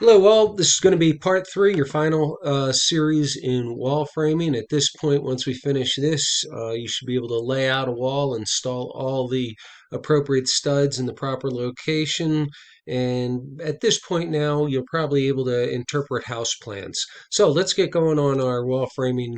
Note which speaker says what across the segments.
Speaker 1: Hello, all. This is going to be part three, your final series in wall framing. At this point, once we finish this, you should be able to lay out a wall, install all the appropriate studs in the proper location. And at this point now, you're probably able to interpret house plans. So let's get going on our wall framing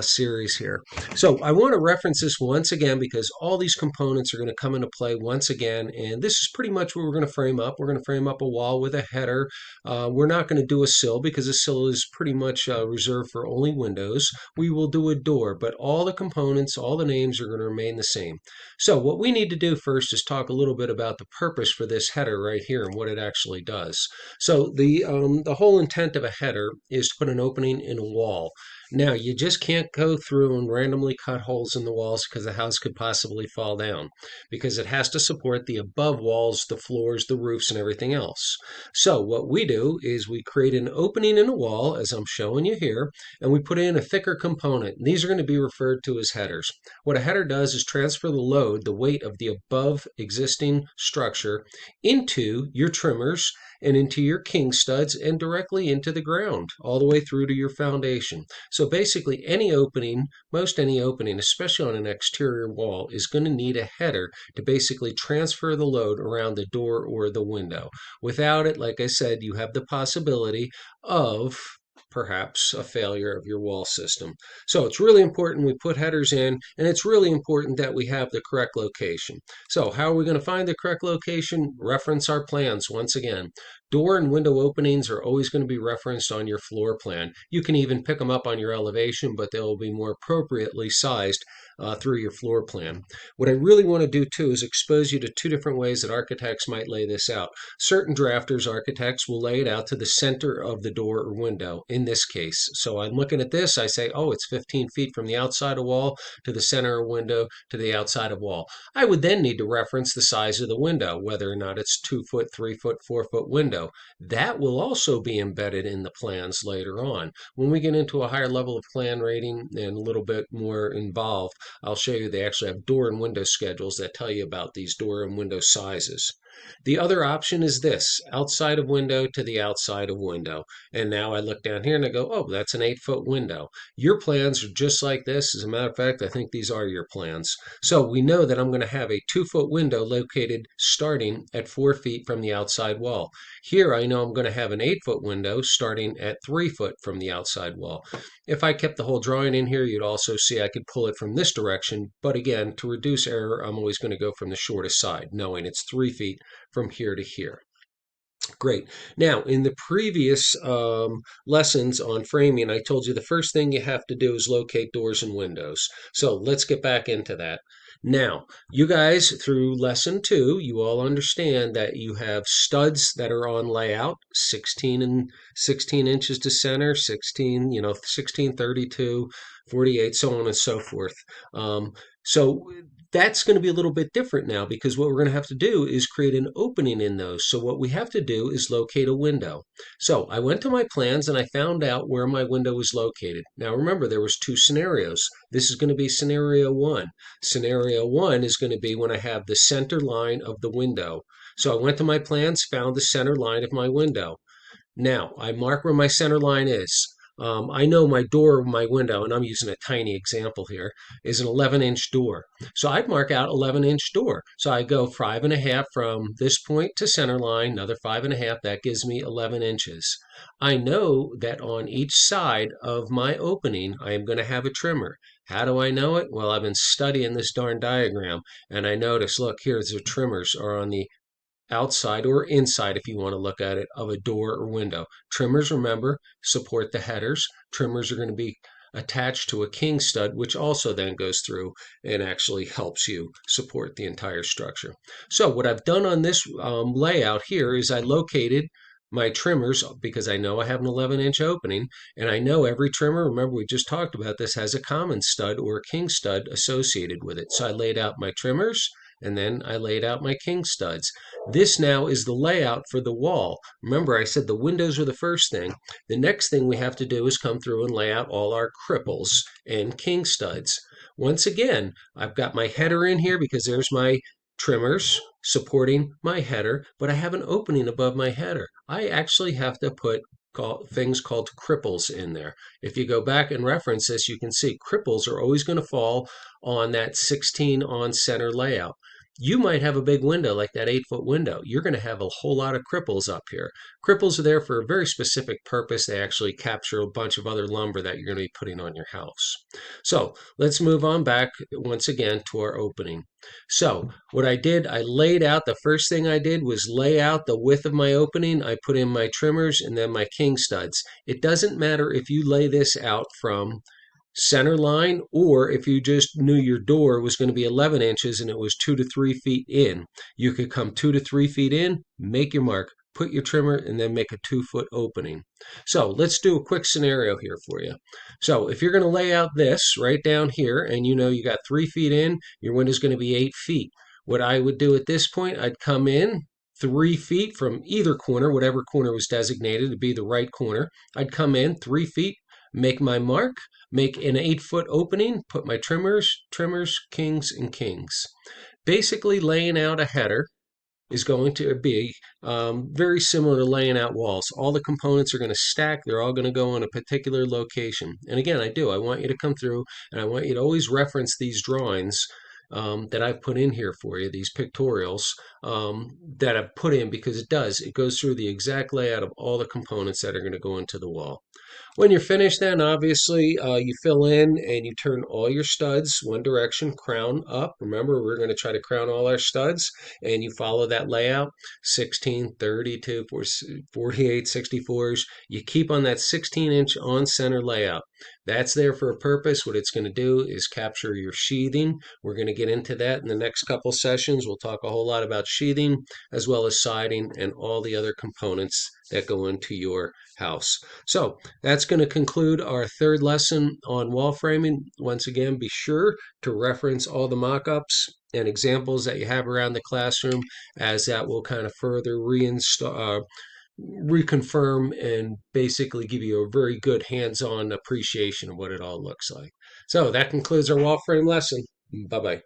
Speaker 1: series here. So I want to reference this once again because all these components are going to come into play once again. And this is pretty much what we're going to frame up. We're going to frame up a wall with a header. We're not going to do a sill because a sill is pretty much reserved for only windows. We will do a door, but all the components, all the names are going to remain the same. So what we need to do first is talk a little bit about the purpose for this header right here and what it actually does. So the whole intent of a header is to put an opening in a wall. Now, you just can't go through and randomly cut holes in the walls because the house could possibly fall down because it has to support the above walls, the floors, the roofs, and everything else. So what we do is we create an opening in a wall, as I'm showing you here, and we put in a thicker component. These are going to be referred to as headers. What a header does is transfer the load, the weight of the above existing structure into your trimmers and into your king studs and directly into the ground, all the way through to your foundation. So basically any opening, most any opening, especially on an exterior wall, is going to need a header to basically transfer the load around the door or the window. Without it, like I said, you have the possibility of perhaps a failure of your wall system. So it's really important we put headers in, and it's really important that we have the correct location. So how are we going to find the correct location? Reference our plans once again. Door and window openings are always going to be referenced on your floor plan. You can even pick them up on your elevation, but they'll be more appropriately sized through your floor plan. What I really want to do too is expose you to two different ways that architects might lay this out. Certain drafters, architects, will lay it out to the center of the door or window in this case. So I'm looking at this, I say, oh, it's 15 feet from the outside of wall to the center of window to the outside of wall. I would then need to reference the size of the window, whether or not it's 2 foot, 3 foot, 4 foot window. That will also be embedded in the plans later on. When we get into a higher level of plan rating and a little bit more involved, I'll show you they actually have door and window schedules that tell you about these door and window sizes. The other option is this, outside of window to the outside of window. And now I look down here and I go, oh, that's an 8 foot window. Your plans are just like this. As a matter of fact, I think these are your plans. So we know that I'm going to have a 2 foot window located starting at 4 feet from the outside wall. Here I know I'm going to have an 8 foot window starting at 3 foot from the outside wall. If I kept the whole drawing in here, you'd also see I could pull it from this direction. But again, to reduce error, I'm always going to go from the shortest side, knowing it's 3 feet from here to here. Great. Now, in the previous lessons on framing, I told you the first thing you have to do is locate doors and windows. So let's get back into that. Now, you guys, through lesson two, you all understand that you have studs that are on layout, 16 and 16 inches to center, 16, 16, 32, 48, so on and so forth. So that's going to be a little bit different now because what we're going to have to do is create an opening in those. So what we have to do is locate a window. So I went to my plans and I found out where my window was located. Now remember, there was two scenarios. This is going to be scenario one. Scenario one is going to be when I have the center line of the window. So I went to my plans, found the center line of my window. Now I mark where my center line is. I know my door, my window, and I'm using a tiny example here, is an 11-inch door. So I'd mark out 11-inch door. So I go 5.5 from this point to center line, another 5.5. That gives me 11 inches. I know that on each side of my opening, I am going to have a trimmer. How do I know it? Well, I've been studying this darn diagram, and I notice, look, here's the trimmers are on the outside or inside, if you want to look at it, of a door or window. Trimmers, remember, support the headers. Trimmers are going to be attached to a king stud, which also then goes through and actually helps you support the entire structure. So what I've done on this layout here is I located my trimmers because I know I have an 11-inch opening, and I know every trimmer, remember we just talked about this, has a common stud or a king stud associated with it. So I laid out my trimmers, and then I laid out my king studs. This now is the layout for the wall. Remember, I said the windows are the first thing. The next thing we have to do is come through and lay out all our cripples and king studs. Once again, I've got my header in here because there's my trimmers supporting my header, but I have an opening above my header. I actually have to put things called cripples in there. If you go back and reference this, you can see cripples are always going to fall on that 16 on center layout. You might have a big window like that 8-foot window. You're going to have a whole lot of cripples up here. Cripples are there for a very specific purpose. They actually capture a bunch of other lumber that you're going to be putting on your house. So let's move on back once again to our opening. So what I did, I laid out, the first thing I did was lay out the width of my opening. I put in my trimmers and then my king studs. It doesn't matter if you lay this out from center line, or if you just knew your door was going to be 11 inches and it was 2 to 3 feet in, you could come 2 to 3 feet in, make your mark, put your trimmer, and then make a 2-foot opening. So let's do a quick scenario here for you. So if you're going to lay out this right down here and you know you got 3 feet in, your window's going to be 8 feet. What I would do at this point, I'd come in 3 feet from either corner, whatever corner was designated to be the right corner. I'd come in 3 feet, make my mark, make an 8-foot opening, put my trimmers, kings, and kings. Basically, laying out a header is going to be very similar to laying out walls. All the components are going to stack. They're all going to go in a particular location. And again, I want you to come through and I want you to always reference these drawings that I've put in here for you, these pictorials that I've put in, because it goes through the exact layout of all the components that are going to go into the wall. When you're finished, then obviously you fill in and you turn all your studs one direction, crown up. Remember, we're going to try to crown all our studs, and you follow that layout 16, 32, 48, 64s. You keep on that 16-inch on center layout. That's there for a purpose. What it's going to do is capture your sheathing. We're going to get into that in the next couple sessions. We'll talk a whole lot about sheathing as well as siding and all the other components that go into your house. So that's going to conclude our third lesson on wall framing. Once again, be sure to reference all the mock-ups and examples that you have around the classroom, as that will kind of further reconfirm and basically give you a very good hands-on appreciation of what it all looks like. So that concludes our wall frame lesson. Bye-bye.